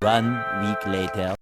1 week later.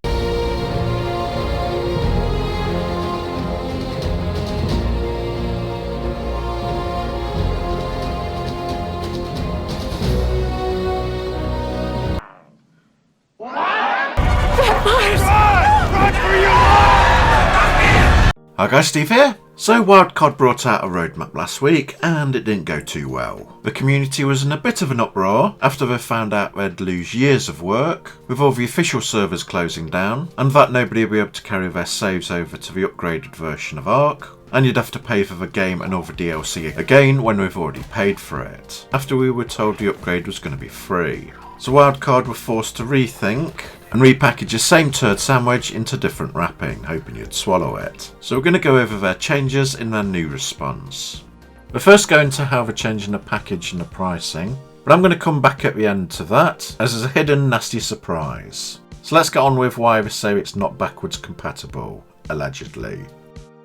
Hi guys, Steve here. So Wildcard brought out a roadmap last week and it didn't go too well. The community was in a bit of an uproar after they found out they'd lose years of work with all the official servers closing down and that nobody would be able to carry their saves over to the upgraded version of ARK, and you'd have to pay for the game and all the DLC again when we've already paid for it, after we were told the upgrade was going to be free. So Wildcard were forced to rethink and repackage the same turd sandwich into different wrapping, hoping you'd swallow it. So we're going to go over their changes in their new response. We're first going to have a change in the package and the pricing, but I'm going to come back at the end to that, as there's a hidden nasty surprise. So let's get on with why they say it's not backwards compatible, allegedly.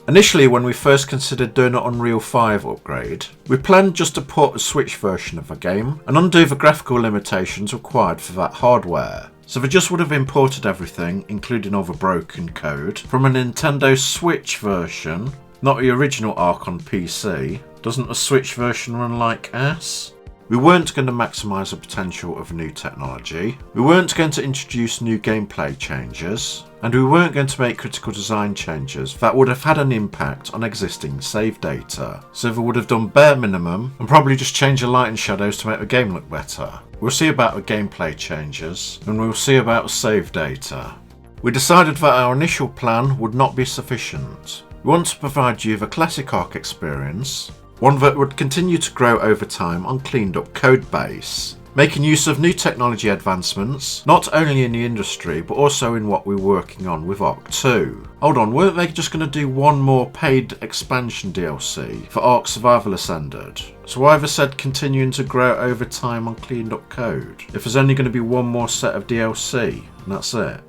Initially, when we first considered doing an Unreal 5 upgrade, we planned just to port a Switch version of the game and undo the graphical limitations required for that hardware. So they just would have imported everything, including all the broken code, from a Nintendo Switch version, not the original ARK on PC. Doesn't the Switch version run like ass? We weren't going to maximise the potential of new technology, we weren't going to introduce new gameplay changes, and we weren't going to make critical design changes that would have had an impact on existing save data. So they would have done bare minimum and probably just changed the light and shadows to make the game look better. We'll see about the gameplay changes and we'll see about save data. We decided that our initial plan would not be sufficient. We want to provide you the classic ARK experience, one that would continue to grow over time on cleaned up code base, making use of new technology advancements, not only in the industry but also in what we're working on with ARK 2. Hold on, weren't they just going to do one more paid expansion DLC for ARK Survival Ascended? So why have they said continuing to grow over time on cleaned up code, if there's only going to be one more set of DLC, and that's it?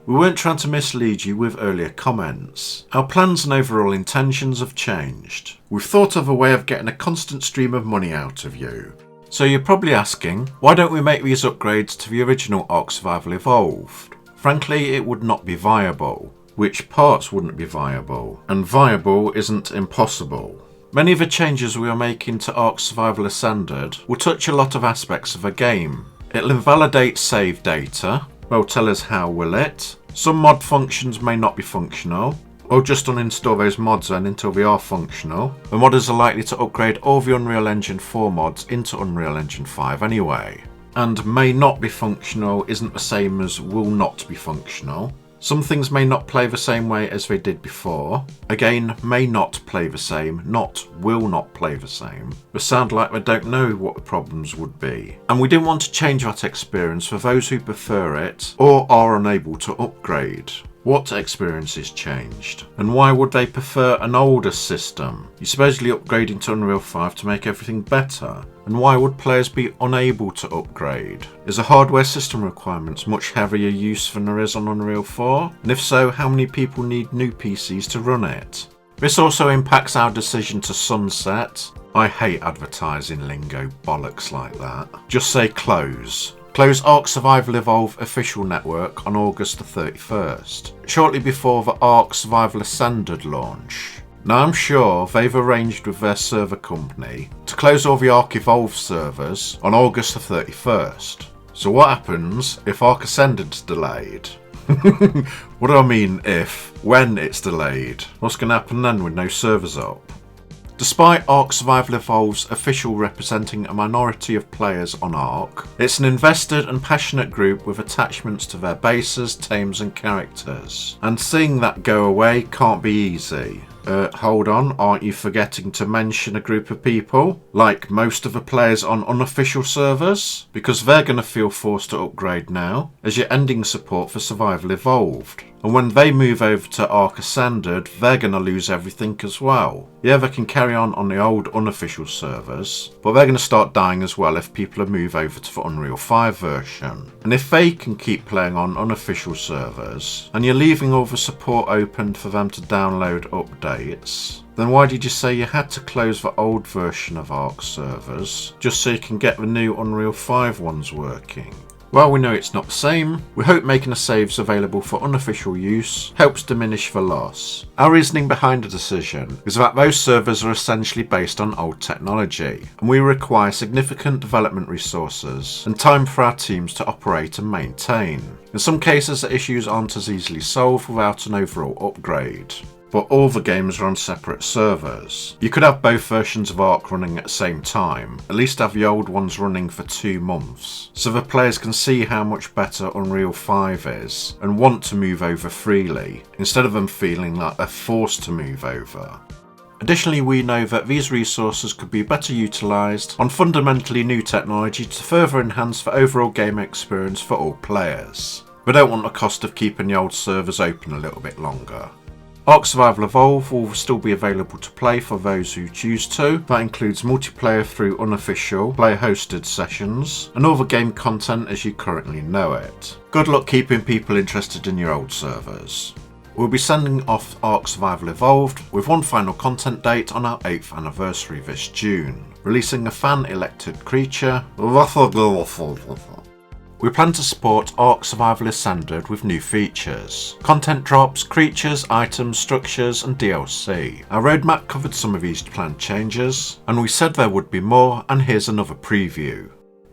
We weren't trying to mislead you with earlier comments. Our plans and overall intentions have changed. We've thought of a way of getting a constant stream of money out of you. So you're probably asking, why don't we make these upgrades to the original ARK Survival Evolved? Frankly, it would not be viable. Which parts wouldn't be viable? And viable isn't impossible. Many of the changes we are making to ARK Survival Ascended will touch a lot of aspects of the game. It'll invalidate save data. Well, tell us how will it? Some mod functions may not be functional, or just uninstall those mods then until they are functional. The modders are likely to upgrade all the Unreal Engine 4 mods into Unreal Engine 5 anyway. And may not be functional isn't the same as will not be functional. Some things may not play the same way as they did before. Again, may not play the same, not will not play the same. They sound like they don't know what the problems would be. And we didn't want to change that experience for those who prefer it or are unable to upgrade. What experience is changed? And why would they prefer an older system? You're supposedly upgrading to Unreal 5 to make everything better. And why would players be unable to upgrade? Is the hardware system requirements much heavier use than there is on Unreal 4? And if so, how many people need new PCs to run it? This also impacts our decision to sunset. I hate advertising lingo bollocks like that. Just say close. Close ARK Survival Evolve official network on August the 31st, shortly before the ARK Survival Ascended launch. Now I'm sure they've arranged with their server company to close all the ARK Evolve servers on August the 31st. So what happens if ARK Ascended's delayed? What do I mean if? When it's delayed? What's going to happen then with no servers up? Despite ARK Survival Evolve's official representing a minority of players on ARK, it's an invested and passionate group with attachments to their bases, teams and characters. And seeing that go away can't be easy. Hold on, aren't you forgetting to mention a group of people? Like most of the players on unofficial servers? Because they're going to feel forced to upgrade now, as you're ending support for Survival Evolved. And when they move over to ARK Ascended, they're going to lose everything as well. Yeah, they can carry on the old unofficial servers, but they're going to start dying as well if people move over to the Unreal 5 version. And if they can keep playing on unofficial servers, and you're leaving all the support open for them to download updates, then why did you say you had to close the old version of ARK servers, just so you can get the new Unreal 5 ones working? While we know it's not the same, we hope making the saves available for unofficial use helps diminish the loss. Our reasoning behind the decision is that those servers are essentially based on old technology, and we require significant development resources and time for our teams to operate and maintain. In some cases, the issues aren't as easily solved without an overall upgrade. But all the games are on separate servers. You could have both versions of ARK running at the same time, at least have the old ones running for 2 months, so the players can see how much better Unreal 5 is and want to move over freely, instead of them feeling like they're forced to move over. Additionally, we know that these resources could be better utilised on fundamentally new technology to further enhance the overall game experience for all players. We don't want the cost of keeping the old servers open a little bit longer. ARK Survival Evolved will still be available to play for those who choose to. That includes multiplayer through unofficial, player-hosted sessions, and all the game content as you currently know it. Good luck keeping people interested in your old servers. We'll be sending off ARK Survival Evolved with one final content date on our 8th anniversary this June, releasing a fan-elected creature. We plan to support ARK Survival Ascended with new features, content drops, creatures, items, structures and DLC. Our roadmap covered some of these planned changes, and we said there would be more, and here's another preview.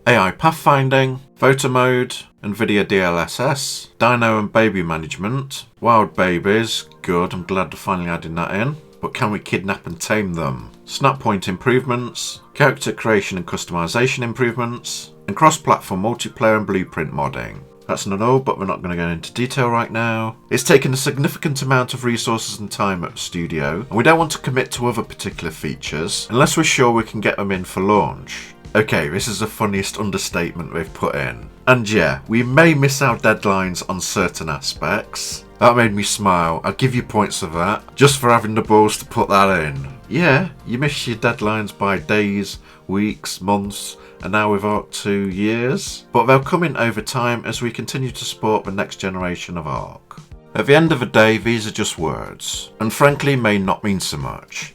AI pathfinding, photo mode, NVIDIA DLSS, dino and baby management, wild babies, good, I'm glad they're finally adding that in, but can we kidnap and tame them? Snap point improvements, character creation and customization improvements, and cross-platform multiplayer and blueprint modding. That's not all, but we're not going to go into detail right now. It's taken a significant amount of resources and time at the studio, and we don't want to commit to other particular features unless we're sure we can get them in for launch. Okay, this is the funniest understatement we've put in. And yeah, we may miss our deadlines on certain aspects. That made me smile. I'll give you points for that, just for having the balls to put that in. Yeah, you miss your deadlines by days, weeks, months, and now we've ARK 2 years. But they'll come in over time as we continue to support the next generation of ARK. At the end of the day, these are just words, and frankly may not mean so much.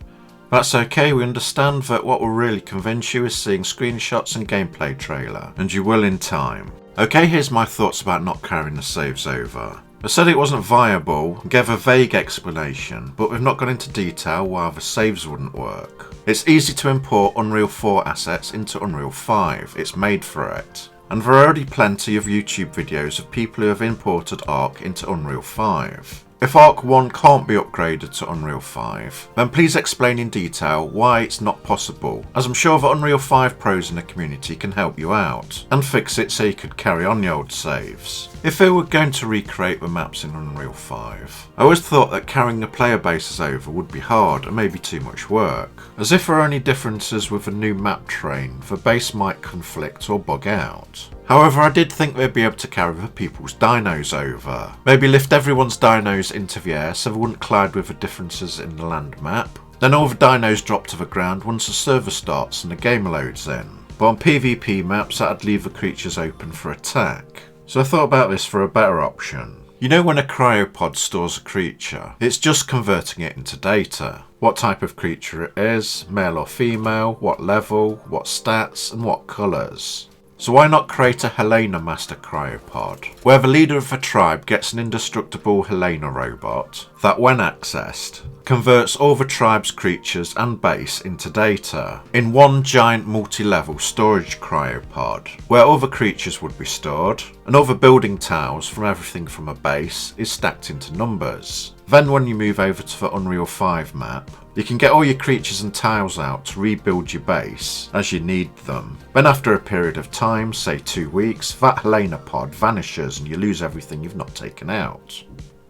That's okay, we understand that what will really convince you is seeing screenshots and gameplay trailer, and you will in time. Okay, here's my thoughts about not carrying the saves over. I said it wasn't viable, gave a vague explanation, but we've not gone into detail why the saves wouldn't work. It's easy to import Unreal 4 assets into Unreal 5, it's made for it. And there are already plenty of YouTube videos of people who have imported ARK into Unreal 5. If ARK 1 can't be upgraded to Unreal 5, then please explain in detail why it's not possible, as I'm sure the Unreal 5 pros in the community can help you out, and fix it so you could carry on the old saves. If they were going to recreate the maps in Unreal 5, I always thought that carrying the player bases over would be hard and maybe too much work, as if there are any differences with a new map train, the base might conflict or bug out. However, I did think they'd be able to carry the people's dinos over. Maybe lift everyone's dinos into the air so they wouldn't collide with the differences in the land map. Then all the dinos drop to the ground once the server starts and the game loads in. But on PvP maps, that'd leave the creatures open for attack. So I thought about this for a better option. You know when a cryopod stores a creature, it's just converting it into data. What type of creature it is, male or female, what level, what stats, and what colours. So why not create a Helena Master Cryopod, where the leader of a tribe gets an indestructible Helena robot that, when accessed, converts all the tribe's creatures and base into data in one giant multi-level storage cryopod, where all the creatures would be stored, and all the building tiles from everything from a base is stacked into numbers. Then when you move over to the Unreal 5 map, you can get all your creatures and tiles out to rebuild your base as you need them. Then after a period of time, say 2 weeks, that Helena pod vanishes and you lose everything you've not taken out.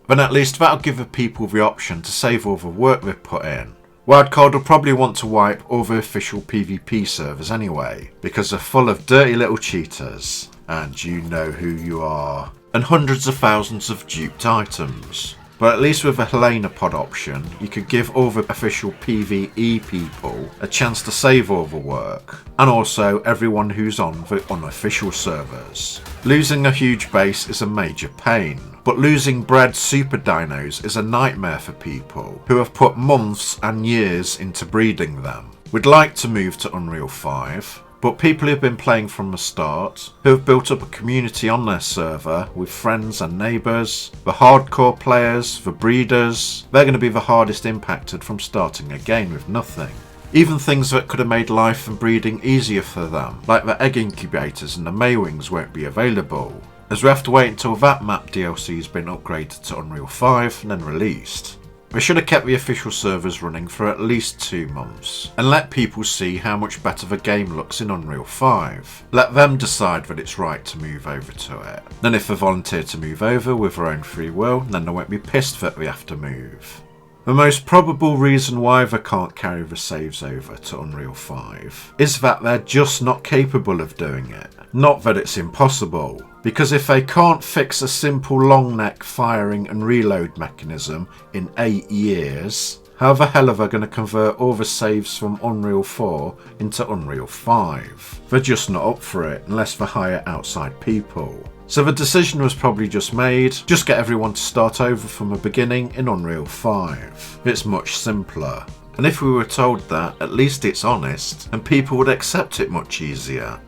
Then at least that'll give the people the option to save all the work they've put in. Wildcard will probably want to wipe all the official PvP servers anyway, because they're full of dirty little cheaters, and you know who you are, and hundreds of thousands of duped items. But at least with a Helena pod option, you could give all the official PvE people a chance to save all the work, and also everyone who's on the unofficial servers. Losing a huge base is a major pain, but losing bred super dinos is a nightmare for people who have put months and years into breeding them. We'd like to move to Unreal 5, but people who've been playing from the start, who have built up a community on their server with friends and neighbours, the hardcore players, the breeders, they're going to be the hardest impacted from starting again with nothing. Even things that could have made life and breeding easier for them, like the egg incubators and the Maywings, won't be available, as we have to wait until that map DLC has been upgraded to Unreal 5 and then released. They should have kept the official servers running for at least 2 months, and let people see how much better the game looks in Unreal 5. Let them decide that it's right to move over to it. Then if they volunteer to move over with their own free will, then they won't be pissed that they have to move. The most probable reason why they can't carry the saves over to Unreal 5 is that they're just not capable of doing it. Not that it's impossible, because if they can't fix a simple long neck firing and reload mechanism in 8 years, how the hell are they going to convert all the saves from Unreal 4 into Unreal 5? They're just not up for it unless they hire outside people. So the decision was probably just made, just get everyone to start over from the beginning in Unreal 5. It's much simpler. And if we were told that, at least it's honest, and people would accept it much easier.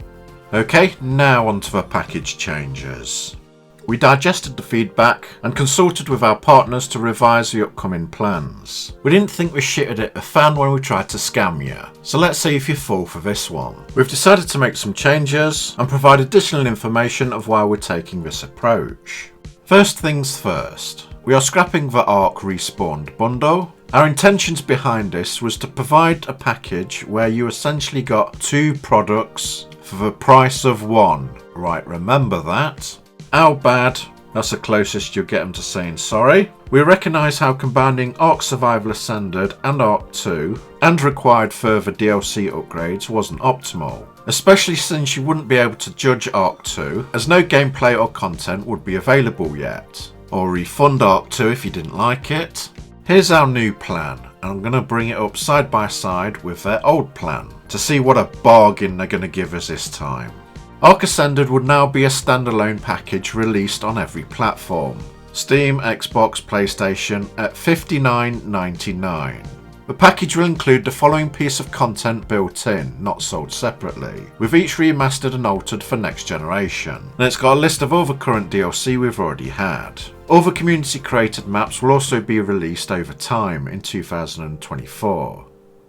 Okay, now onto the package changes. We digested the feedback and consulted with our partners to revise the upcoming plans. We didn't think we shitted it a fan when we tried to scam you, so let's see if you fall for this one. We've decided to make some changes and provide additional information of why we're taking this approach. First things first, we are scrapping the ARK Respawned bundle. Our intentions behind this was to provide a package where you essentially got 2 products for the price of 1. Right, remember that. How bad? That's the closest you'll get them to saying sorry. We recognise how combining ARK Survival Ascended and ARK 2 and required further DLC upgrades wasn't optimal, especially since you wouldn't be able to judge ARK 2 as no gameplay or content would be available yet, or refund ARK 2 if you didn't like it. Here's our new plan, and I'm going to bring it up side by side with their old plan to see what a bargain they're going to give us this time. ARK Ascended would now be a standalone package released on every platform. Steam, Xbox, PlayStation at $59.99. The package will include the following piece of content built in, not sold separately, with each remastered and altered for next generation. And it's got a list of all the current DLC we've already had. All the community created maps will also be released over time in 2024.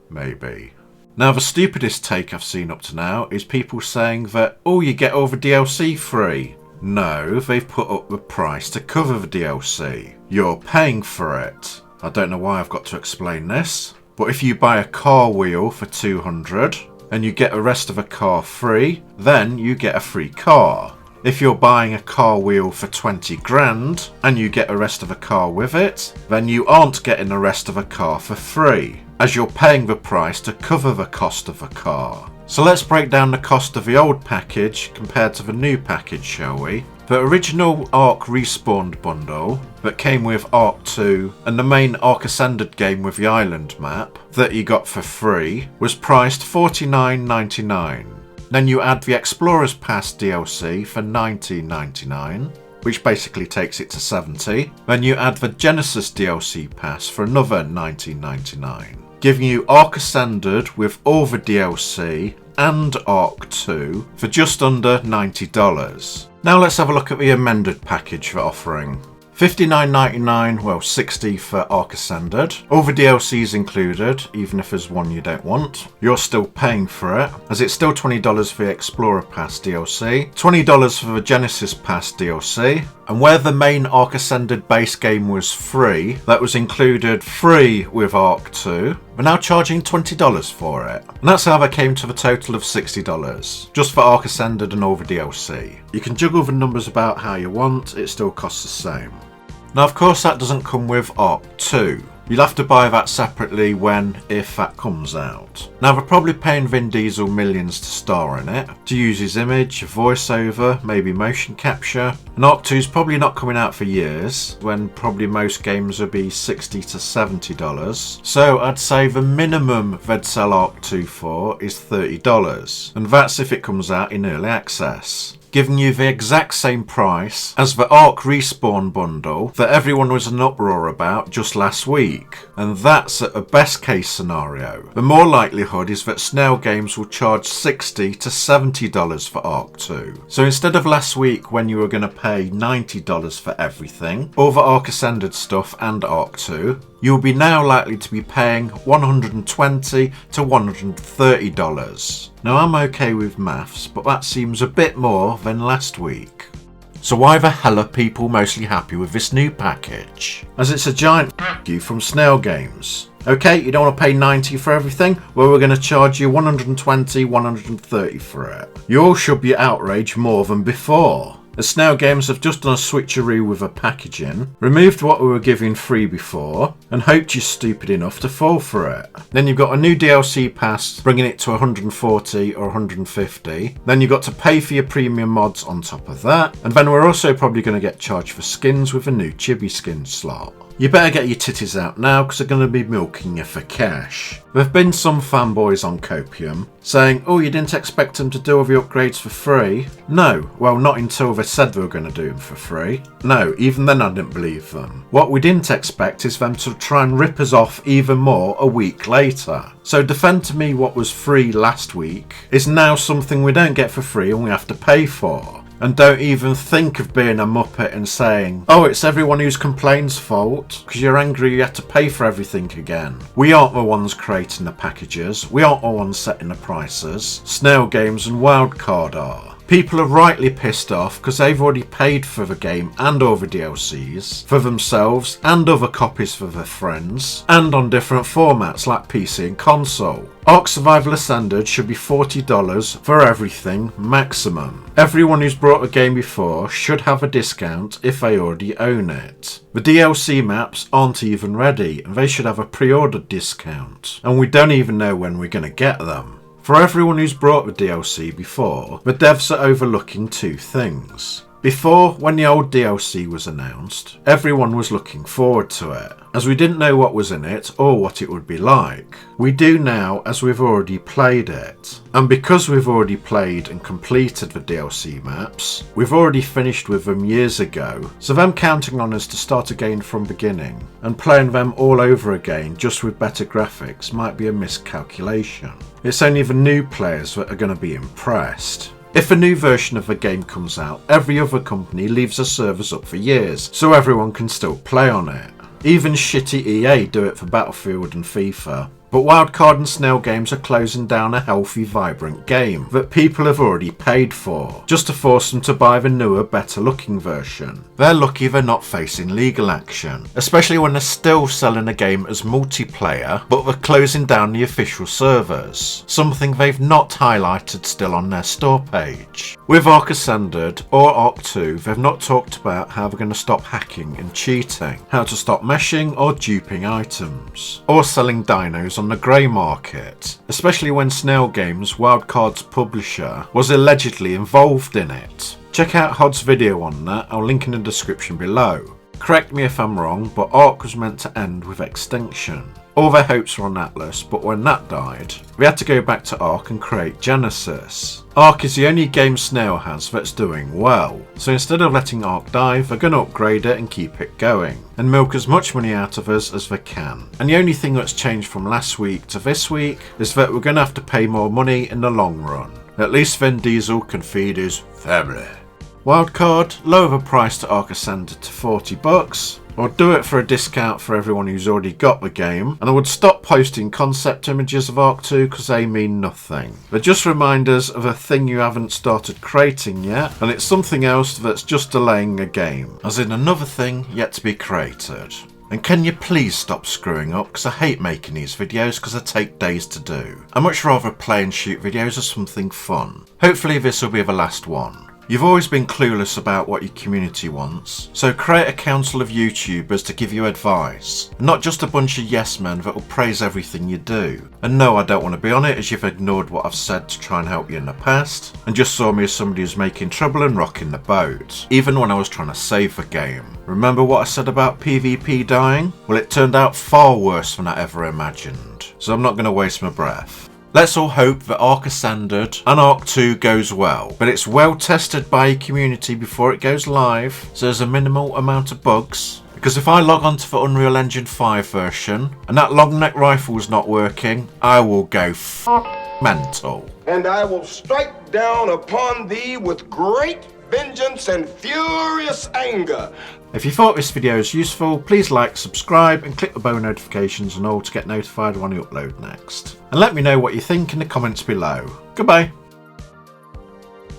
Maybe. Now the stupidest take I've seen up to now is people saying that, oh, you get all the DLC free. No, they've put up the price to cover the DLC. You're paying for it. I don't know why I've got to explain this, but if you buy a car wheel for $200 and you get the rest of the car free, then you get a free car. If you're buying a car wheel for 20 grand and you get the rest of the car with it, then you aren't getting the rest of the car for free, as you're paying the price to cover the cost of the car. So let's break down the cost of the old package compared to the new package, shall we? The original ARK Respawned bundle that came with ARK 2 and the main ARK Ascended game with the island map that you got for free was priced $49.99. Then you add the Explorer's Pass DLC for $19.99, which basically takes it to $70. Then you add the Genesis DLC Pass for another $19.99, giving you ARK Ascended with all the DLC and ARK 2 for just under $90. Now let's have a look at the amended package for offering. $59.99, well $60 for ARK Ascended. All the DLCs included, even if there's one you don't want. You're still paying for it, as it's still $20 for the Explorer Pass DLC, $20 for the Genesis Pass DLC, and where the main ARK Ascended base game was free, that was included free with ARK 2. We're now charging $20 for it. And that's how they came to the total of $60, just for ARK Ascended and all the DLC. You can juggle the numbers about how you want, it still costs the same. Now of course that doesn't come with ARK 2. You'll have to buy that separately if that comes out. Now they're probably paying Vin Diesel millions to star in it, to use his image, voiceover, maybe motion capture. And ARK 2 is probably not coming out for years, when probably most games will be $60 to $70. So I'd say the minimum they'd sell ARK 2 for is $30. And that's if it comes out in early access. giving you the exact same price as the ARK Respawn bundle that everyone was in an uproar about just last week. And that's at a best case scenario. The more likelihood is that Snail Games will charge $60 to $70 for ARK 2. So instead of last week when you were going to pay $90 for everything, all the ARK Ascended stuff and ARK 2, you'll be now likely to be paying $120 to $130. Now I'm okay with maths, but that seems a bit more than last week. So why the hell are people mostly happy with this new package? As it's a giant f*** you from Snail Games. Okay, you don't want to pay $90 for everything? Well, we're going to charge you $120, $130 for it. You all should be outraged more than before. As Snail Games have just done a switcheroo with the packaging, removed what we were giving free before, and hoped you're stupid enough to fall for it. Then you've got a new DLC pass, bringing it to $140 or $150. Then you've got to pay for your premium mods on top of that. And then we're also probably going to get charged for skins with a new chibi skin slot. You better get your titties out now because they're going to be milking you for cash. There have been some fanboys on Copium saying, oh, you didn't expect them to do all the upgrades for free? No, well, not until they said they were going to do them for free. No, even then I didn't believe them. What we didn't expect is them to try and rip us off even more a week later. So defend to me what was free last week is now something we don't get for free and we have to pay for. And don't even think of being a muppet and saying, oh, it's everyone who's complain's fault because you're angry you have to pay for everything again. We aren't the ones creating the packages. We aren't the ones setting the prices. Snail Games and Wildcard are. People are rightly pissed off because they've already paid for the game and all the DLCs for themselves and other copies for their friends and on different formats like PC and console. ARK Survival Ascended should be $40 for everything maximum. Everyone who's brought a game before should have a discount if they already own it. The DLC maps aren't even ready and they should have a pre-order discount. And we don't even know when we're going to get them. For everyone who's brought the DLC before, the devs are overlooking two things. Before, when the old DLC was announced, everyone was looking forward to it, as we didn't know what was in it or what it would be like. We do now, as we've already played it. And because we've already played and completed the DLC maps, we've already finished with them years ago, so them counting on us to start again from beginning and playing them all over again just with better graphics might be a miscalculation. It's only the new players that are going to be impressed. If a new version of the game comes out, every other company leaves their servers up for years, so everyone can still play on it. Even shitty EA do it for Battlefield and FIFA. But Wildcard and Snail Games are closing down a healthy, vibrant game that people have already paid for, just to force them to buy the newer, better looking version. They're lucky they're not facing legal action, especially when they're still selling a game as multiplayer, but they're closing down the official servers, something they've not highlighted still on their store page. With ARK Ascended or ARK 2, they've not talked about how they're going to stop hacking and cheating, how to stop meshing or duping items, or selling dinos on the grey market, especially when Snail Games, Wildcard's publisher, was allegedly involved in it. Check out Hod's video on that, I'll link in the description below. Correct me if I'm wrong, but ARK was meant to end with Extinction. All their hopes were on Atlas, but when that died, we had to go back to ARK and create Genesis. ARK is the only game Snail has that's doing well, so instead of letting ARK die, they're going to upgrade it and keep it going, and milk as much money out of us as they can. And the only thing that's changed from last week to this week is that we're going to have to pay more money in the long run. At least Vin Diesel can feed his family. Wildcard, lower the price to ARK Ascended to $40, or do it for a discount for everyone who's already got the game, and I would stop posting concept images of ARK 2 because they mean nothing. They're just reminders of a thing you haven't started creating yet, and it's something else that's just delaying a game, as in another thing yet to be created. And can you please stop screwing up, because I hate making these videos because they take days to do. I much rather play and shoot videos of something fun. Hopefully this will be the last one. You've always been clueless about what your community wants, so create a council of YouTubers to give you advice, not just a bunch of yes men that will praise everything you do. And no, I don't want to be on it, as you've ignored what I've said to try and help you in the past, and just saw me as somebody who's making trouble and rocking the boat, even when I was trying to save the game. Remember what I said about PvP dying? Well, it turned out far worse than I ever imagined, so I'm not going to waste my breath. Let's all hope that ARK Ascended and ARK 2 goes well, but it's well tested by your community before it goes live, so there's a minimal amount of bugs. Because if I log on to the Unreal Engine 5 version and that long neck rifle is not working, I will go mental. And I will strike down upon thee with great vengeance and furious anger. If you thought this video was useful, please like, subscribe and click the bell notifications and all to get notified when I upload next. And let me know what you think in the comments below. Goodbye.